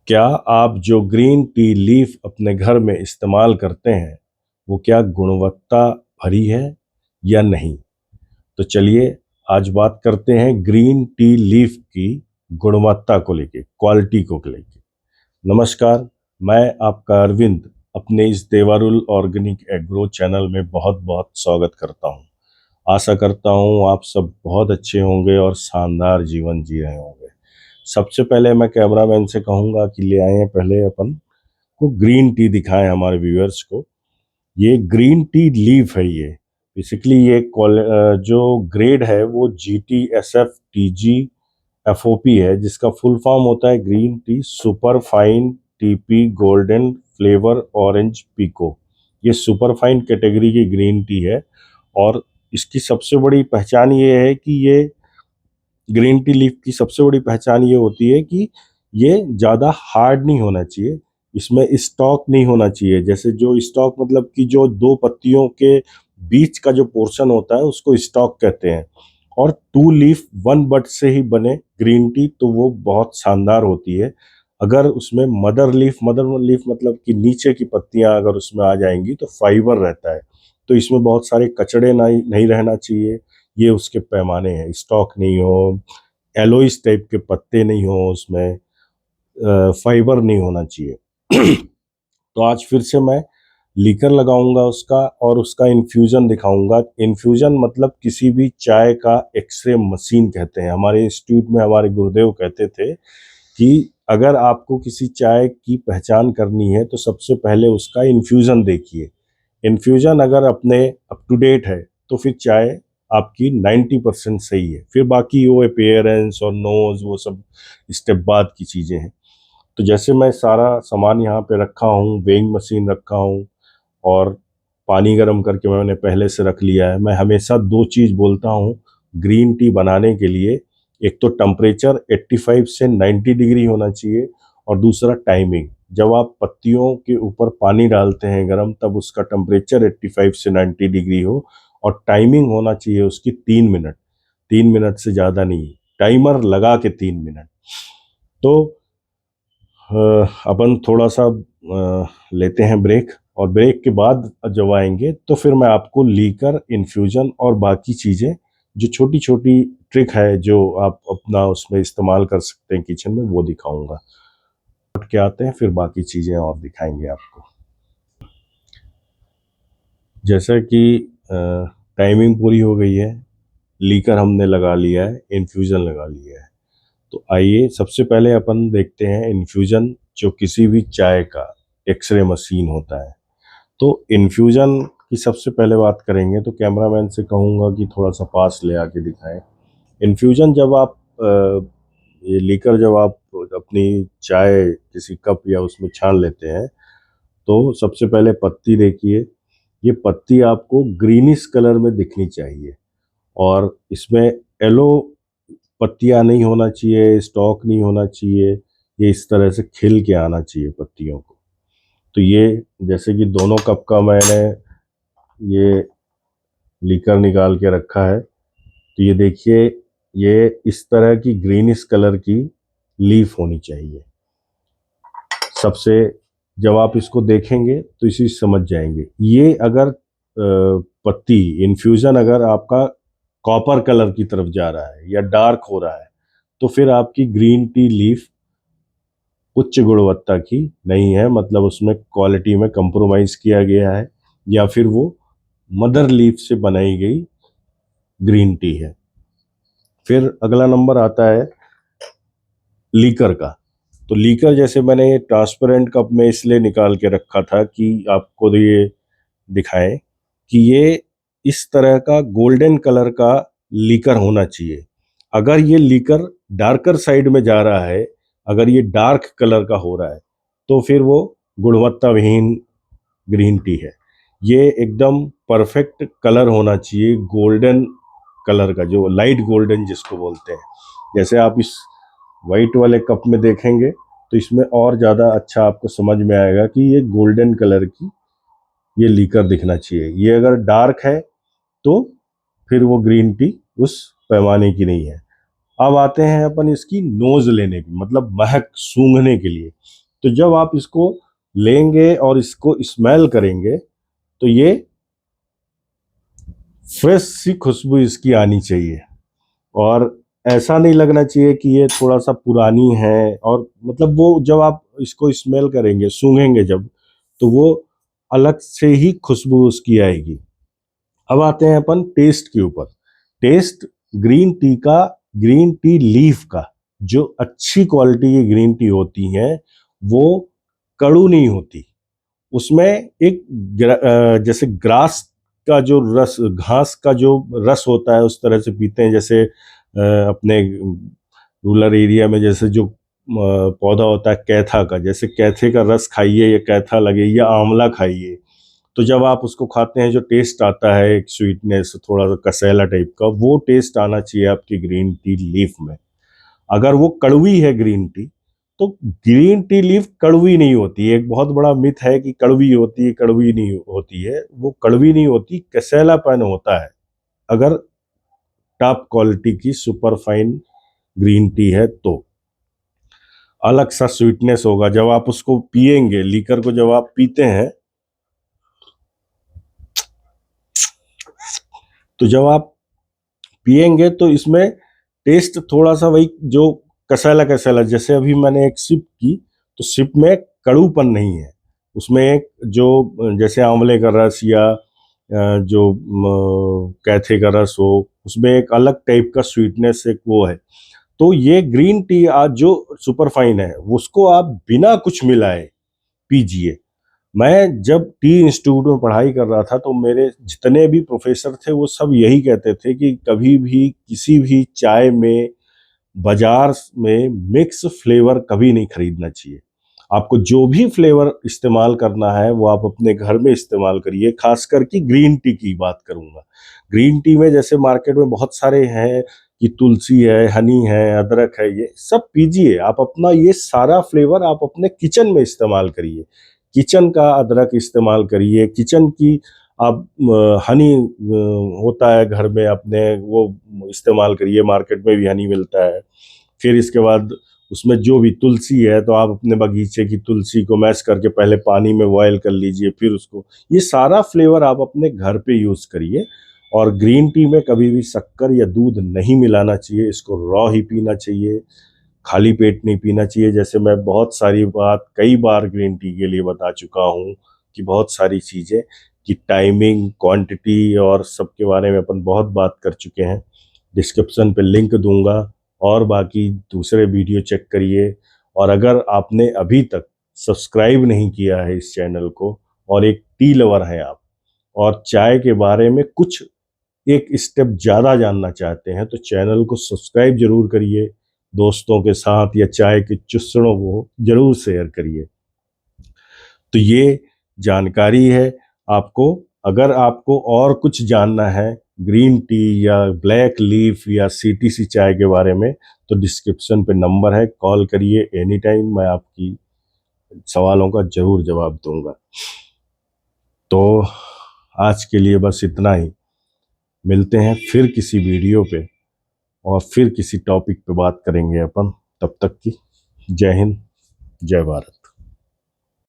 क्या आप जो ग्रीन टी लीफ अपने घर में इस्तेमाल करते हैं वो क्या गुणवत्ता भरी है या नहीं? तो चलिए आज बात करते हैं ग्रीन टी लीफ की गुणवत्ता को लेके, क्वालिटी को लेके। नमस्कार, मैं आपका अरविंद अपने इस देवारुल ऑर्गेनिक एग्रो चैनल में बहुत बहुत स्वागत करता हूं। आशा करता हूं आप सब बहुत अच्छे होंगे और शानदार जीवन जी रहे होंगे। सबसे पहले मैं कैमरामैन से कहूंगा कि ले आए पहले अपन को ग्रीन टी दिखाएं हमारे व्यूअर्स को। ये ग्रीन टी लीफ है। ये बेसिकली जो ग्रेड है वो GTSF-TG-FOP है, जिसका फुल फॉर्म होता है green tea super fine tippy golden flavour orange pekoe. ये सुपर फाइन कैटेगरी की ग्रीन टी है और इसकी सबसे बड़ी पहचान ये है कि ये ग्रीन टी लीफ की सबसे बड़ी पहचान ये होती है कि ये ज़्यादा हार्ड नहीं होना चाहिए। इसमें स्टॉक नहीं होना चाहिए। जैसे जो स्टॉक मतलब कि जो दो पत्तियों के बीच का जो पोर्शन होता है उसको स्टॉक कहते हैं। और टू लीफ वन बड से ही बने ग्रीन टी तो वो बहुत शानदार होती है। अगर उसमें मदर लीफ मतलब कि नीचे की पत्तियां अगर उसमें आ जाएंगी तो फाइबर रहता है। तो इसमें बहुत सारे कचड़े नहीं नहीं रहना चाहिए। ये उसके पैमाने हैं। स्टॉक नहीं हो, एलोइस टाइप के पत्ते नहीं हो उसमें, फाइबर नहीं होना चाहिए। तो आज फिर से मैं लीकर लगाऊंगा उसका और उसका इन्फ्यूजन दिखाऊंगा। इन्फ्यूजन मतलब किसी भी चाय का एक्सरे मशीन कहते हैं। हमारे इंस्टीट्यूट में हमारे गुरुदेव कहते थे कि अगर आपको किसी चाय की पहचान करनी है तो सबसे पहले उसका इन्फ्यूजन देखिए। इन्फ्यूजन अगर अपने अप टू डेट है तो फिर चाय आपकी 90% सही है। फिर बाकी वो अपेयरेंस और नोज वो सब स्टेप बाद की चीज़ें हैं। तो जैसे मैं सारा सामान यहाँ पे रखा हूँ, वेइंग मशीन रखा हूँ और पानी गर्म करके मैंने पहले से रख लिया है। मैं हमेशा दो चीज़ बोलता हूँ ग्रीन टी बनाने के लिए। एक तो टेम्परेचर 85 से 90 डिग्री होना चाहिए और दूसरा टाइमिंग। जब आप पत्तियों के ऊपर पानी डालते हैं गर्म तब उसका टेम्परेचर 85 से 90 डिग्री हो और टाइमिंग होना चाहिए उसकी 3 मिनट। 3 मिनट से ज़्यादा नहीं, टाइमर लगा के 3 मिनट। तो अपन थोड़ा सा लेते हैं ब्रेक और ब्रेक के बाद जब आएंगे तो फिर मैं आपको लीकर इन्फ्यूजन और बाकी चीज़ें जो छोटी छोटी ट्रिक है जो आप अपना उसमें इस्तेमाल कर सकते हैं किचन में वो दिखाऊंगा। हट के आते हैं फिर बाकी चीज़ें और दिखाएंगे आपको। जैसा कि टाइमिंग पूरी हो गई है, लीकर हमने लगा लिया है, इन्फ्यूजन लगा लिया है। तो आइए सबसे पहले अपन देखते हैं इन्फ्यूजन जो किसी भी चाय का एक्सरे मशीन होता है। तो इन्फ्यूजन की सबसे पहले बात करेंगे तो कैमरामैन से कहूँगा कि थोड़ा सा पास ले आके दिखाएं। इन्फ्यूजन जब आप ये लेकर जब आप अपनी चाय किसी कप या उसमें छान लेते हैं तो सबसे पहले पत्ती देखिए। ये पत्ती आपको ग्रीनिश कलर में दिखनी चाहिए और इसमें येलो पत्तियां नहीं होना चाहिए, स्टॉक नहीं होना चाहिए। ये इस तरह से खिल के आना चाहिए पत्तियों को। तो ये जैसे कि दोनों कप का मैंने ये लीकर निकाल के रखा है तो ये देखिए, ये इस तरह की ग्रीनिश कलर की लीफ होनी चाहिए। सबसे जब आप इसको देखेंगे तो इसी समझ जाएंगे। ये अगर पत्ती इन्फ्यूजन अगर आपका कॉपर कलर की तरफ जा रहा है या डार्क हो रहा है तो फिर आपकी ग्रीन टी लीफ उच्च गुणवत्ता की नहीं है, मतलब उसमें क्वालिटी में कंप्रोमाइज किया गया है या फिर वो मदर लीफ से बनाई गई ग्रीन टी है। फिर अगला नंबर आता है लीकर का। तो लीकर जैसे मैंने ये ट्रांसपेरेंट कप में इसलिए निकाल के रखा था कि आपको ये दिखाएं कि ये इस तरह का गोल्डन कलर का लीकर होना चाहिए। अगर ये लीकर डार्कर साइड में जा रहा है, अगर ये डार्क कलर का हो रहा है तो फिर वो गुणवत्ता विहीन ग्रीन टी है। ये एकदम परफेक्ट कलर होना चाहिए, गोल्डन कलर का, जो लाइट गोल्डन जिसको बोलते हैं। जैसे आप इस वाइट वाले कप में देखेंगे तो इसमें और ज़्यादा अच्छा आपको समझ में आएगा कि ये गोल्डन कलर की ये लीकर दिखना चाहिए। ये अगर डार्क है तो फिर वो ग्रीन टी उस पैमाने की नहीं है। अब आते हैं अपन इसकी नोज लेने की, मतलब महक सूंघने के लिए। तो जब आप इसको लेंगे और इसको स्मेल करेंगे तो ये फ्रेश सी खुशबू इसकी आनी चाहिए, और ऐसा नहीं लगना चाहिए कि ये थोड़ा सा पुरानी है। और मतलब वो जब आप इसको स्मेल करेंगे, सूंघेंगे जब, तो वो अलग से ही खुशबू उसकी आएगी। अब आते हैं अपन टेस्ट के ऊपर। टेस्ट ग्रीन टी का, ग्रीन टी लीफ का, जो अच्छी क्वालिटी की ग्रीन टी होती है वो कड़ू नहीं होती। उसमें एक जैसे ग्रास का जो रस, घास का जो रस होता है, उस तरह से पीते हैं। जैसे अपने रूरल एरिया में जैसे जो पौधा होता है कैथा का, जैसे कैथे का रस खाइए या कैथा लगे या आंवला खाइए, तो जब आप उसको खाते हैं जो टेस्ट आता है, एक स्वीटनेस, थोड़ा सा कसैला टाइप का, वो टेस्ट आना चाहिए आपकी ग्रीन टी लीफ में। अगर वो कड़वी है ग्रीन टी, तो ग्रीन टी लीफ कड़वी नहीं होती। एक बहुत बड़ा मिथ है कि कड़वी होती है, कड़वी नहीं होती है। वो कड़वी नहीं होती, कसैलापन होता है। अगर टॉप क्वालिटी की सुपर फाइन ग्रीन टी है तो अलग सा स्वीटनेस होगा। जब आप उसको पिएंगे, लीकर को जब आप पीते हैं, तो जब आप पिएंगे तो इसमें टेस्ट थोड़ा सा वही जो कसैला कसैला, जैसे अभी मैंने एक सिप की, तो सिप में कड़ूपन नहीं है। उसमें एक जो जैसे आंवले का रस या जो कैथे का रस हो, उसमें एक अलग टाइप का स्वीटनेस एक वो है। तो ये ग्रीन टी आज जो सुपर फाइन है, उसको आप बिना कुछ मिलाए पीजिए। मैं जब टी इंस्टीट्यूट में पढ़ाई कर रहा था तो मेरे जितने भी प्रोफेसर थे वो सब यही कहते थे कि कभी भी किसी भी चाय में, बाजार में मिक्स फ्लेवर कभी नहीं खरीदना चाहिए। आपको जो भी फ्लेवर इस्तेमाल करना है वो आप अपने घर में इस्तेमाल करिए। खासकर कि ग्रीन टी की बात करूंगा। ग्रीन टी में जैसे मार्केट में बहुत सारे हैं कि तुलसी है, हनी है, अदरक है, ये सब पीजिए। आप अपना ये सारा फ्लेवर आप अपने किचन में इस्तेमाल करिए। किचन का अदरक इस्तेमाल करिए, किचन की आप हनी होता है घर में अपने, वो इस्तेमाल करिए। मार्केट में भी हनी मिलता है। फिर इसके बाद उसमें जो भी तुलसी है, तो आप अपने बगीचे की तुलसी को मैश करके पहले पानी में बॉयल कर लीजिए, फिर उसको, ये सारा फ्लेवर आप अपने घर पे यूज़ करिए। और ग्रीन टी में कभी भी शक्कर या दूध नहीं मिलाना चाहिए। इसको रॉ ही पीना चाहिए, खाली पेट नहीं पीना चाहिए। जैसे मैं बहुत सारी बात कई बार ग्रीन टी के लिए बता चुका हूँ कि बहुत सारी चीज़ें कि टाइमिंग, क्वांटिटी और सब के बारे में अपन बहुत बात कर चुके हैं। डिस्क्रिप्शन पे लिंक दूंगा, और बाकी दूसरे वीडियो चेक करिए। और अगर आपने अभी तक सब्सक्राइब नहीं किया है इस चैनल को, और एक टी लवर हैं आप, और चाय के बारे में कुछ एक स्टेप ज़्यादा जानना चाहते हैं, तो चैनल को सब्सक्राइब जरूर करिए। दोस्तों के साथ या चाय के चुस्सड़ों को जरूर शेयर करिए। तो ये जानकारी है आपको। अगर आपको और कुछ जानना है ग्रीन टी या ब्लैक लीफ या सीटीसी चाय के बारे में, तो डिस्क्रिप्शन पे नंबर है, कॉल करिए एनी टाइम। मैं आपकी सवालों का जरूर जवाब दूंगा। तो आज के लिए बस इतना ही। मिलते हैं फिर किसी वीडियो पे, और फिर किसी टॉपिक पे बात करेंगे अपन। तब तक की जय हिंद, जय भारत।